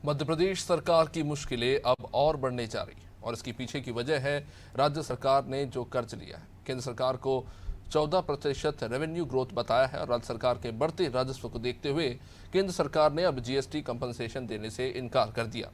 मध्य प्रदेश सरकार की मुश्किलें अब और बढ़ने जा रही और इसके पीछे की वजह है राज्य सरकार ने जो कर्ज लिया है। केंद्र सरकार को 14% रेवेन्यू ग्रोथ बताया है और राज्य सरकार के बढ़ते राजस्व को देखते हुए केंद्र सरकार ने अब जीएसटी कंपनसेशन देने से इनकार कर दिया।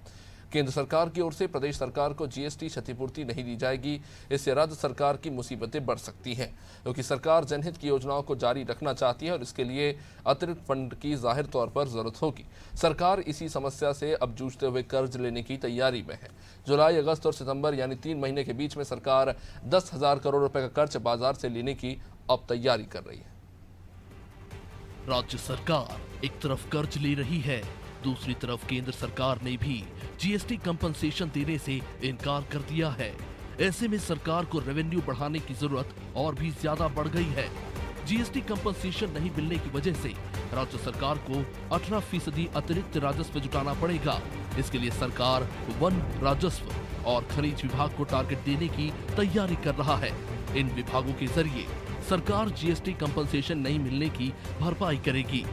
केंद्र सरकार की ओर से प्रदेश सरकार को जीएसटी क्षतिपूर्ति नहीं दी जाएगी। इससे राज्य सरकार की मुसीबतें बढ़ सकती हैं, क्योंकि सरकार जनहित की योजनाओं को जारी रखना चाहती है और इसके लिए अतिरिक्त फंड की जाहिर तौर पर जरूरत होगी। सरकार इसी समस्या से अब जूझते हुए कर्ज लेने की तैयारी में है। जुलाई, अगस्त और सितंबर यानी 3 महीने के बीच में सरकार 10,000 करोड़ रुपए का कर्ज बाजार से लेने की अब तैयारी कर रही है। राज्य सरकार एक तरफ कर्ज ले रही है, दूसरी तरफ केंद्र सरकार ने भी जीएसटी कंपनसेशन देने से इनकार कर दिया है। ऐसे में सरकार को रेवेन्यू बढ़ाने की जरूरत और भी ज्यादा बढ़ गई है। जीएसटी कंपनसेशन नहीं मिलने की वजह से राज्य सरकार को 18% अतिरिक्त राजस्व जुटाना पड़ेगा। इसके लिए सरकार वन, राजस्व और खनिज विभाग को टारगेट देने की तैयारी कर रहा है। इन विभागों के जरिए सरकार जीएसटी कंपनसेशन नहीं मिलने की भरपाई करेगी।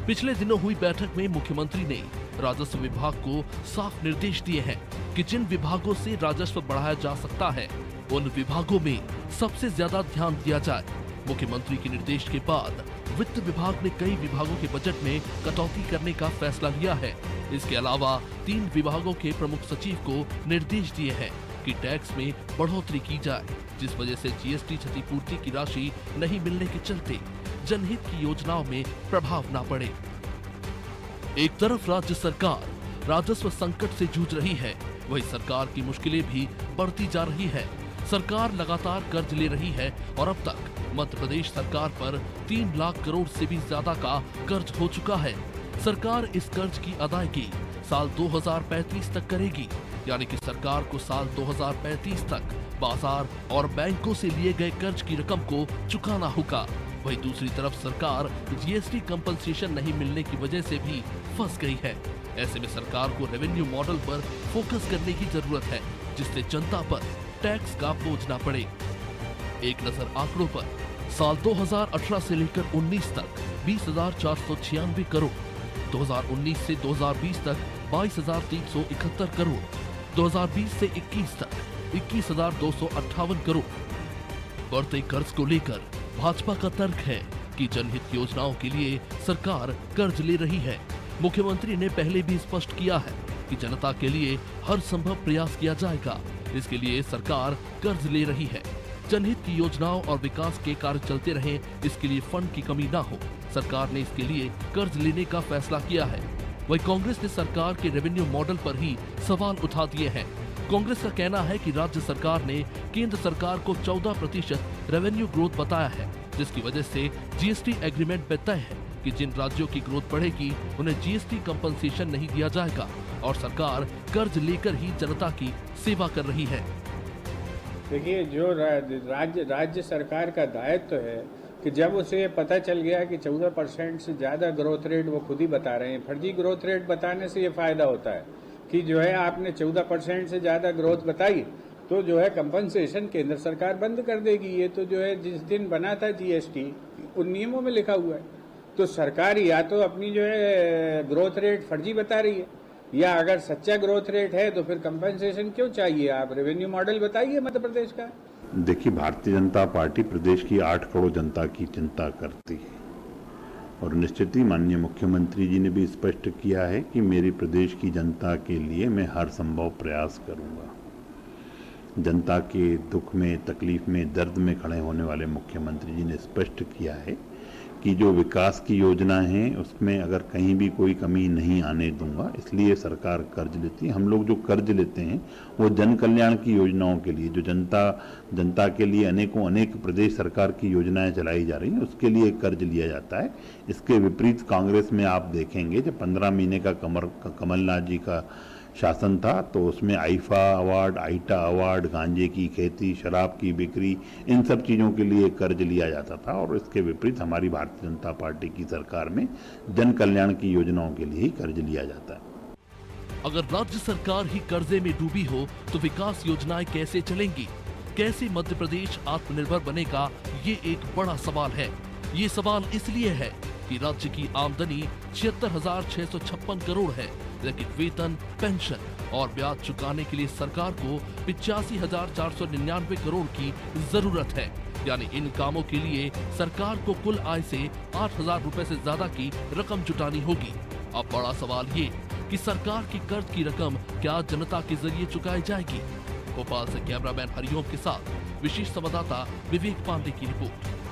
पिछले दिनों हुई बैठक में मुख्यमंत्री ने राजस्व विभाग को साफ निर्देश दिए हैं कि जिन विभागों से राजस्व बढ़ाया जा सकता है उन विभागों में सबसे ज्यादा ध्यान दिया जाए। मुख्यमंत्री के निर्देश के बाद वित्त विभाग ने कई विभागों के बजट में कटौती करने का फैसला लिया है। इसके अलावा 3 विभागों के प्रमुख सचिव को निर्देश दिए हैं कि टैक्स में बढ़ोतरी की जाए, जिस वजह से जीएसटी क्षतिपूर्ति की राशि नहीं मिलने के चलते जनहित की योजनाओं में प्रभाव न पड़े। एक तरफ राज्य सरकार राजस्व संकट से जूझ रही है, वहीं सरकार की मुश्किलें भी बढ़ती जा रही है। सरकार लगातार कर्ज ले रही है और अब तक मध्य प्रदेश सरकार पर 3 लाख करोड़ से भी ज्यादा का कर्ज हो चुका है। सरकार इस कर्ज की अदायगी साल 2035 तक करेगी, यानी कि सरकार को साल 2035 तक बाजार और बैंकों से लिए गए कर्ज की रकम को चुकाना होगा। वहीं दूसरी तरफ सरकार जीएसटी कंपनसेशन नहीं मिलने की वजह से भी फंस गई है। ऐसे में सरकार को रेवेन्यू मॉडल पर फोकस करने की जरूरत है, जिससे जनता पर टैक्स का बोझ न पड़े। एक नजर आंकड़ों पर, साल 2018 से लेकर 19 तक 20,496 करोड़, 2019 से 2020 तक 22,371 करोड़, 2020 से 21 तक 21,258 करोड़। बढ़ते कर्ज को लेकर भाजपा का तर्क है कि जनहित योजनाओं के लिए सरकार कर्ज ले रही है। मुख्यमंत्री ने पहले भी स्पष्ट किया है कि जनता के लिए हर संभव प्रयास किया जाएगा। इसके लिए सरकार कर्ज ले रही है। जनहित की योजनाओं और विकास के कार्य चलते रहें, इसके लिए फंड की कमी ना हो। सरकार ने इसके लिए कर्ज लेने का फैसला किया है। वहीं कांग्रेस ने सरकार के रेवेन्यू मॉडल पर ही सवाल उठा दिए हैं। कांग्रेस का कहना है कि राज्य सरकार ने केंद्र सरकार को 14% रेवेन्यू ग्रोथ बताया है, जिसकी वजह से जीएसटी एग्रीमेंट में तय है कि जिन राज्यों की ग्रोथ बढ़ेगी उन्हें जीएसटी कंपनसेशन नहीं दिया जाएगा और सरकार कर्ज लेकर ही जनता की सेवा कर रही है। देखिए, जो राज्य सरकार का दायित्व है कि जब उसे पता चल गया कि 14% से ज्यादा ग्रोथ रेट वो खुद ही बता रहे हैं, फर्जी ग्रोथ रेट बताने से ये फायदा होता है कि जो है आपने 14% से ज्यादा ग्रोथ बताई तो जो है कंपनसेशन केंद्र सरकार बंद कर देगी। ये तो जो है जिस दिन बना था जीएसटी उन नियमों में लिखा हुआ है। तो सरकार या तो अपनी जो है ग्रोथ रेट फर्जी बता रही है, या अगर सच्चा ग्रोथ रेट है तो फिर कंपनसेशन क्यों चाहिए? आप रेवेन्यू मॉडल बताइए मध्य प्रदेश का। देखिए, भारतीय जनता पार्टी प्रदेश की 8 करोड़ जनता की चिंता करती है और निश्चित ही माननीय मुख्यमंत्री जी ने भी स्पष्ट किया है कि मेरी प्रदेश की जनता के लिए मैं हर संभव प्रयास करूंगा। जनता के दुख में, तकलीफ में, दर्द में खड़े होने वाले मुख्यमंत्री जी ने स्पष्ट किया है कि जो विकास की योजना है उसमें अगर कहीं भी कोई कमी नहीं आने दूंगा। इसलिए सरकार कर्ज लेती है। हम लोग जो कर्ज लेते हैं वो जन कल्याण की योजनाओं के लिए, जो जनता के लिए अनेक प्रदेश सरकार की योजनाएं चलाई जा रही हैं, उसके लिए कर्ज लिया जाता है। इसके विपरीत कांग्रेस में आप देखेंगे जब 15 महीने का कमलनाथ जी का शासन था तो उसमें आईफा अवार्ड, आईटा अवार्ड, गांजे की खेती, शराब की बिक्री, इन सब चीज़ों के लिए कर्ज लिया जाता था। और इसके विपरीत हमारी भारतीय जनता पार्टी की सरकार में जन कल्याण की योजनाओं के लिए ही कर्ज लिया जाता है। अगर राज्य सरकार ही कर्जे में डूबी हो तो विकास योजनाएं कैसे चलेंगी? कैसे मध्य प्रदेश आत्मनिर्भर बनेगा? ये एक बड़ा सवाल है। ये सवाल इसलिए है कि राज्य की आमदनी 76,656 करोड़ है, लेकिन वेतन, पेंशन और ब्याज चुकाने के लिए सरकार को 85,499 करोड़ की जरूरत है। यानी इन कामों के लिए सरकार को कुल आय से 8,000 रुपए से ज्यादा की रकम जुटानी होगी। अब बड़ा सवाल ये कि सरकार की कर्ज की रकम क्या जनता के जरिए चुकाई जाएगी? भोपाल से कैमरामैन हरिओम के साथ विशेष संवाददाता विवेक पांडे की रिपोर्ट।